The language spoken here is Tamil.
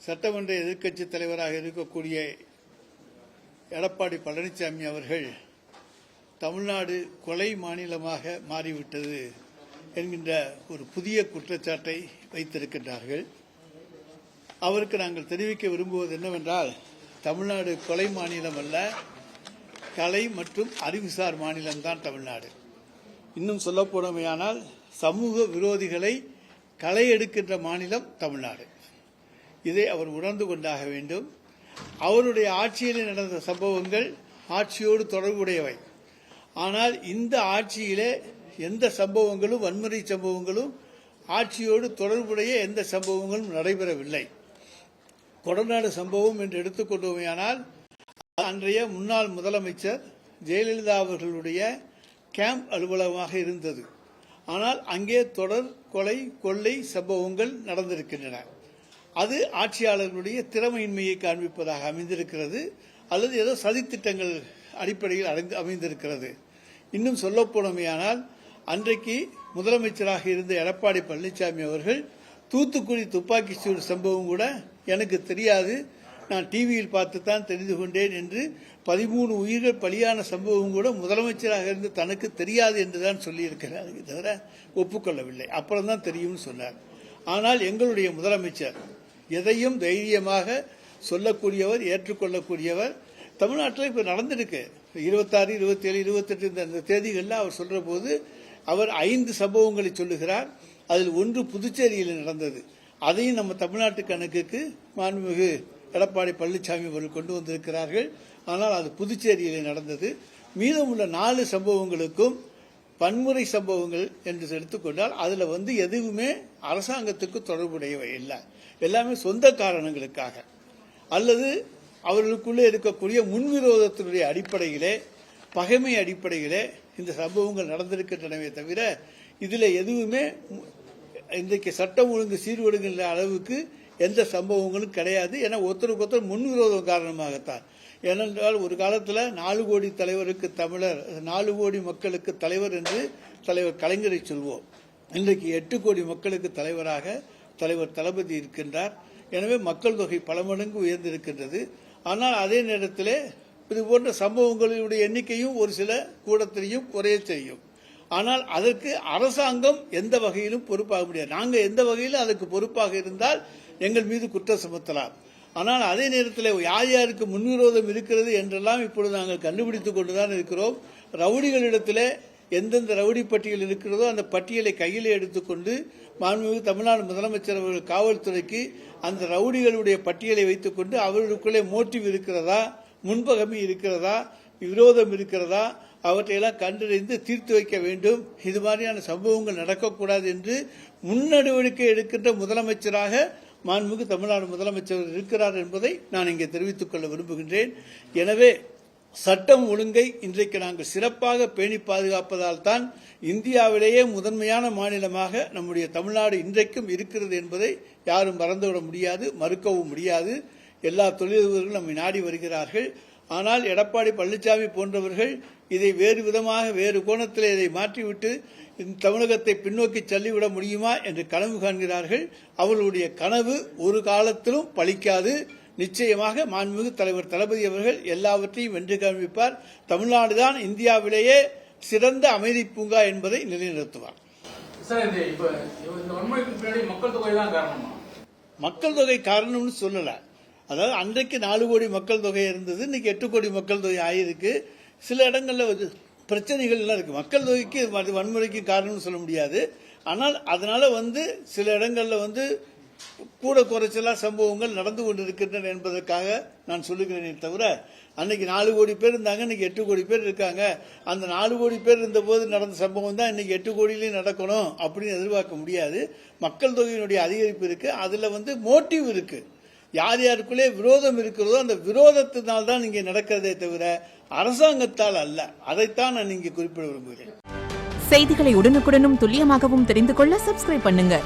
சட்டமன்ற எதிர்க்கட்சி தலைவராக இருக்கக்கூடிய எடப்பாடி பழனிசாமி அவர்கள் தமிழ்நாடு கொலை மாநிலமாக மாறிவிட்டது என்கின்ற ஒரு புதிய குற்றச்சாட்டை வைத்திருக்கின்றார்கள். அவருக்கு நாங்கள் தெரிவிக்க விரும்புவது என்னவென்றால், தமிழ்நாடு கொலை மாநிலம் அல்ல, கலை மற்றும் அறிவுசார் மாநிலம்தான் தமிழ்நாடு. இன்னும் சொல்லப்போனமையானால் சமூக விரோதிகளை களை எடுக்கின்ற மாநிலம் தமிழ்நாடு. இதை அவர் உணர்ந்து கொண்டாக வேண்டும். அவருடைய ஆட்சியில் நடந்த சம்பவங்கள் ஆட்சியோடு தொடர்புடையவை. ஆனால் இந்த ஆட்சியிலே எந்த சம்பவங்களும், வன்முறை சம்பவங்களும், ஆட்சியோடு தொடர்புடைய எந்த சம்பவங்களும் நடைபெறவில்லை. கொடநாடு சம்பவம் என்று எடுத்துக்கொண்டோமையானால், அன்றைய முன்னாள் முதலமைச்சர் ஜெயலலிதா அவர்களுடைய கேம்ப் அலுவலகமாக இருந்தது. ஆனால் அங்கே தொடர் கொலை, கொள்ளை சம்பவங்கள் நடந்திருக்கின்றன. அது ஆட்சியாளர்களுடைய திறமையின்மையை காண்பிப்பதாக அமைந்திருக்கிறது, அல்லது ஏதோ சதித்திட்டங்கள் அடிப்படையில் அமைந்திருக்கிறது. இன்னும் சொல்லப்போனமையானால், அன்றைக்கு முதலமைச்சராக இருந்த எடப்பாடி பழனிசாமி அவர்கள் தூத்துக்குடி துப்பாக்கி சூடு சம்பவம் கூட எனக்கு தெரியாது, நான் டிவியில் பார்த்துத்தான் தெரிந்து கொண்டேன் என்று 13 உயிர்கள் பலியான சம்பவம் கூட முதலமைச்சராக இருந்து தனக்கு தெரியாது என்றுதான் சொல்லியிருக்கிறார், தவிர ஒப்புக்கொள்ளவில்லை. அப்புறம்தான் தெரியும்னு சொன்னார். ஆனால் எங்களுடைய முதலமைச்சர் எதையும் தைரியமாக சொல்லக்கூடியவர், ஏற்றுக்கொள்ளக்கூடியவர். தமிழ்நாட்டில் இப்ப நடந்திருக்கு 26, 27, 28 இந்த தேதிகளில் அவர் சொல்ற போது அவர் 5 சம்பவங்களை சொல்லுகிறார். அதில் ஒன்று புதுச்சேரியில் நடந்தது. அதையும் நம்ம தமிழ்நாட்டு கணக்குக்கு மாண்புமிகு எடப்பாடி பழனிசாமி அவர்கள் கொண்டு வந்திருக்கிறார்கள். ஆனால் அது புதுச்சேரியில் நடந்தது. மீதமுள்ள 4 சம்பவங்களுக்கும் வன்முறை சம்பவங்கள் என்று எடுத்துக்கொண்டால் அதில் எதுவுமே அரசாங்கத்துக்கு தொடர்புடையவை இல்லை. எல்லாமே சொந்த காரணங்களுக்காக அல்லது அவர்களுக்குள்ளே இருக்கக்கூடிய முன்விரோதத்தினுடைய அடிப்படையிலே, பகைமை அடிப்படையிலே இந்த சம்பவங்கள் நடந்திருக்கின்றனவே தவிர இதில் எதுவுமே இன்றைக்கு சட்டம் ஒழுங்கு சீர்வடுகின்ற அளவுக்கு எந்த சம்பவங்களும் கிடையாது. ஏன்னா ஒருத்தருக்கு ஒருத்தர் முன்விரோதம் காரணமாகத்தான். ஏனென்றால் ஒரு காலத்தில் 4 கோடி தலைவருக்கு தமிழர், 4 கோடி மக்களுக்கு தலைவர் என்று தலைவர் கலைஞரை சொல்வோம். இன்றைக்கு 8 கோடி மக்களுக்கு தலைவராக தலைவர் தளபதி இருக்கின்றார். எனவே மக்கள் தொகை பல மடங்கு உயர்ந்திருக்கின்றது. ஆனால் அதே நேரத்தில் இது போன்ற சம்பவங்களுடைய எண்ணிக்கையும் ஒரு சில கூடத்திலையும் குறைய செய்யும். ஆனால் அதற்கு அரசாங்கம் எந்த வகையிலும் பொறுப்பாக முடியாது. நாங்கள் எந்த வகையிலும் அதற்கு பொறுப்பாக இருந்தால் எங்கள் மீது குற்றம் சுமத்தலாம். ஆனால் அதே நேரத்தில் யார் யாருக்கு முன்விரோதம் இருக்கிறது என்றெல்லாம் இப்பொழுது நாங்கள் கண்டுபிடித்துக் கொண்டுதான் இருக்கிறோம். ரவுடிகளிடத்தில் எந்தெந்த ரவுடி பட்டியல் இருக்கிறதோ அந்த பட்டியலை கையில் எடுத்துக்கொண்டு மாண்புமிகு தமிழ்நாடு முதலமைச்சர் அவர்கள் காவல்துறைக்கு அந்த ரவுடிகளுடைய பட்டியலை வைத்துக் கொண்டு அவர்களுக்குள்ளே மோட்டிவ் இருக்கிறதா, முன்பகமை இருக்கிறதா, விரோதம் இருக்கிறதா, அவற்றையெல்லாம் கண்டறிந்து தீர்த்து வைக்க வேண்டும். இது மாதிரியான சம்பவங்கள் நடக்கக்கூடாது என்று முன்னெடுவடிக்கை எடுக்கின்ற முதலமைச்சராக மாண்புமிகு தமிழ்நாடு முதலமைச்சர் இருக்கிறார் என்பதை நான் இங்கே தெரிவித்துக் கொள்ள விரும்புகின்றேன். எனவே சட்டம் ஒழுங்கை இன்றைக்கு நாங்கள் சிறப்பாக பேணி பாதுகாப்பதால் தான் இந்தியாவிலேயே முதன்மையான மாநிலமாக நம்முடைய தமிழ்நாடு இன்றைக்கும் இருக்கிறது என்பதை யாரும் மறந்துவிட முடியாது, மறுக்கவும் முடியாது. எல்லா தொழிலதிபர்களும் நம்மை நாடி வருகிறார்கள். ஆனால் எடப்பாடி பழனிசாமி போன்றவர்கள் இதை வேறு விதமாக, வேறு கோணத்தில் இதை மாற்றிவிட்டு தமிழகத்தை பின்னோக்கி தள்ளிவிட முடியுமா என்று கனவு காண்கிறார்கள். அவர்களுடைய கனவு ஒரு காலத்திலும் பலிக்காது. நிச்சயமாக மாண்புமிகு தலைவர் தளபதி அவர்கள் எல்லாவற்றையும் வென்று காண்பிப்பார். தமிழ்நாடுதான் இந்தியாவிலேயே சிறந்த அமைதி பூங்கா என்பதை நிலைநிறுத்துவார். மக்கள் தொகை காரணம்னு சொல்லல. அதாவது அன்றைக்கு 4 கோடி மக்கள் தொகை இருந்தது, இன்னைக்கு 8 கோடி மக்கள் தொகை ஆயிருக்கு. சில இடங்கள்ல பிரச்சனைகள் எல்லாம் இருக்கு. மக்கள் தொகைக்கு வன்முறைக்கு காரணம்னு சொல்ல முடியாது. ஆனால் அதனால சில இடங்கள்ல கூட குறைச்சலா சம்பவங்கள் நடந்து கொண்டிருக்கின்றன என்பதற்காக நான் சொல்லுகிறேனே தவிர, அன்னைக்கு 4 கோடி பேர் இருந்தாங்க, இன்னைக்கு 8 கோடி பேர் இருக்காங்க. அந்த 4 கோடி பேர் இருந்த போது நடந்த சம்பவம் தான் இன்னைக்கு 8 கோடியிலையும் நடக்கணும் அப்படின்னு எதிர்பார்க்க முடியாது. மக்கள் தொகையினுடைய அதிகரிப்பு இருக்கு, அதுல மோட்டிவ் இருக்கு. யார் யாருக்குள்ளே விரோதம் இருக்கிறதோ அந்த விரோதத்தினால் தான் இங்கே நடக்கிறதே தவிர அரசாங்கத்தால் அல்ல. அதைத்தான் நான் இங்கே குறிப்பிட விரும்புகிறேன். செய்திகளை உடனுக்குடனும் துல்லியமாகவும் தெரிந்து கொள்ள சப்ஸ்கிரைப் பண்ணுங்க.